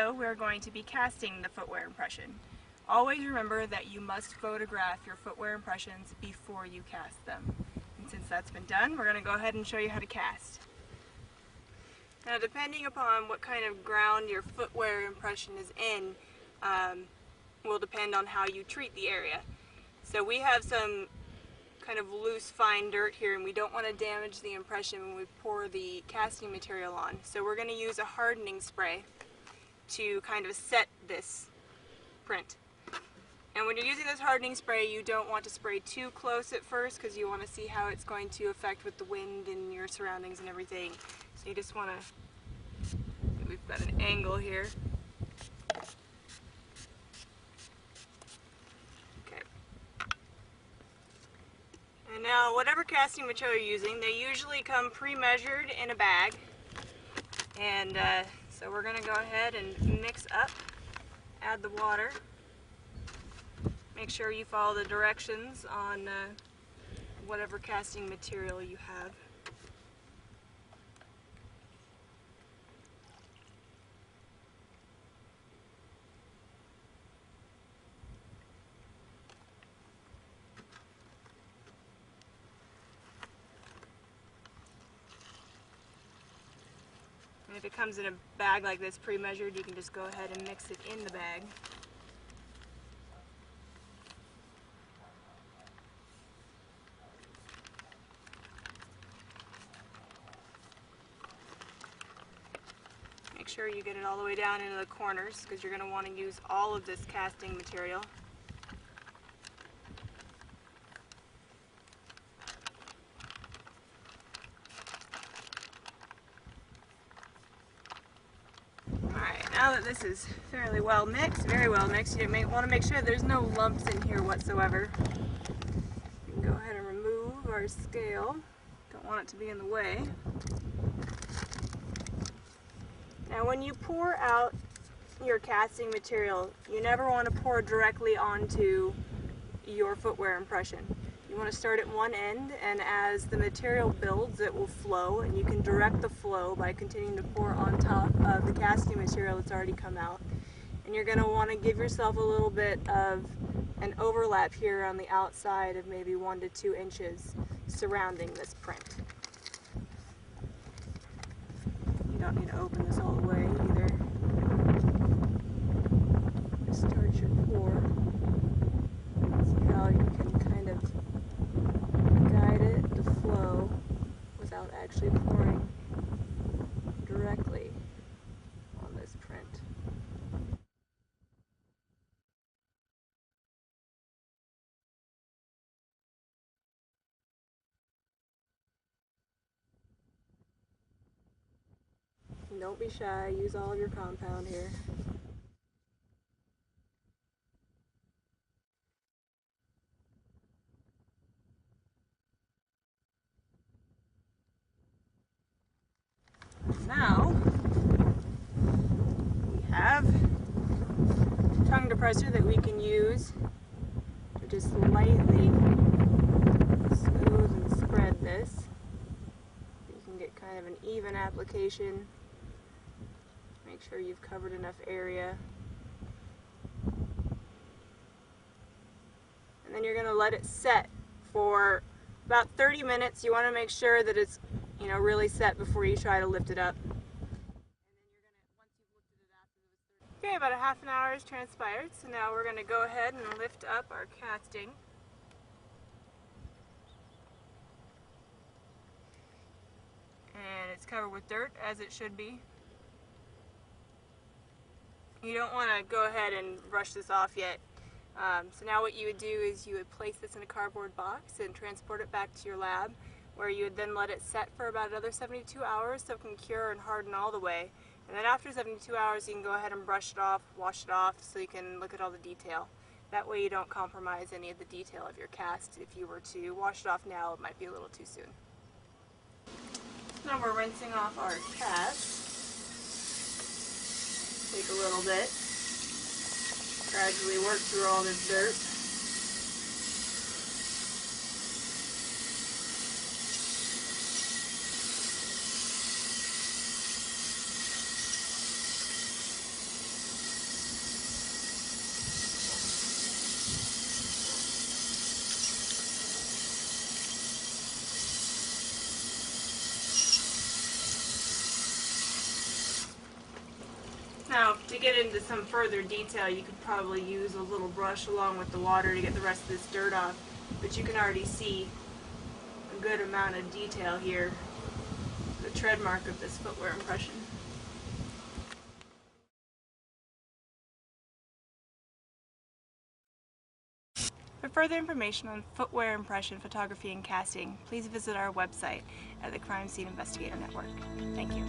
video, we're going to be casting the footwear impression. Always remember that you must photograph your footwear impressions before you cast them. And since that's been done, we're going to go ahead and show you how to cast. Now, depending upon what kind of ground your footwear impression is in, will depend on how you treat the area. So we have some kind of loose, fine dirt here, and we don't want to damage the impression when we pour the casting material on. So we're going to use a hardening spray to kind of set this print. And when you're using this hardening spray, you don't want to spray too close at first because you want to see how it's going to affect with the wind and your surroundings and everything. So you just want to, we've got an angle here. Okay. And now whatever casting material you're using, they usually come pre-measured in a bag. And so we're going to go ahead and mix up, add the water. Make sure you follow the directions on whatever casting material you have. And if it comes in a bag like this pre-measured, you can just go ahead and mix it in the bag. Make sure you get it all the way down into the corners because you're going to want to use all of this casting material. Alright, now that this is fairly well mixed, very well mixed, you may want to make sure there's no lumps in here whatsoever. We can go ahead and remove our scale. Don't want it to be in the way. Now when you pour out your casting material, you never want to pour directly onto your footwear impression. You want to start at one end, and as the material builds, it will flow, and you can direct the flow by continuing to pour on top of the casting material that's already come out. And you're going to want to give yourself a little bit of an overlap here on the outside of maybe 1 to 2 inches surrounding this print. You don't need to open this all the way either. Just start your pour. See how you can kind of guide it to flow without actually pouring directly on this print. Don't be shy, use all of your compound here. Now, we have a tongue depressor that we can use to just lightly smooth and spread this. So you can get kind of an even application. Make sure you've covered enough area. And then you're going to let it set for about 30 minutes. You want to make sure that it's, really set before you try to lift it up. And then you're going to, once you've lifted it after okay, about a half an hour has transpired, so now we're going to go ahead and lift up our casting. And it's covered with dirt, as it should be. You don't want to go ahead and brush this off yet. So now what you would do is you would place this in a cardboard box and transport it back to your lab, where you would then let it set for about another 72 hours so it can cure and harden all the way. And then after 72 hours you can go ahead and brush it off, wash it off, so you can look at all the detail. That way you don't compromise any of the detail of your cast. If you were to wash it off now, it might be a little too soon. Now we're rinsing off our cast. Take a little bit. Gradually work through all this dirt. to get into some further detail, you could probably use a little brush along with the water to get the rest of this dirt off, but you can already see a good amount of detail here, the tread mark of this footwear impression. For further information on footwear impression photography and casting, please visit our website at the Crime Scene Investigator Network. Thank you.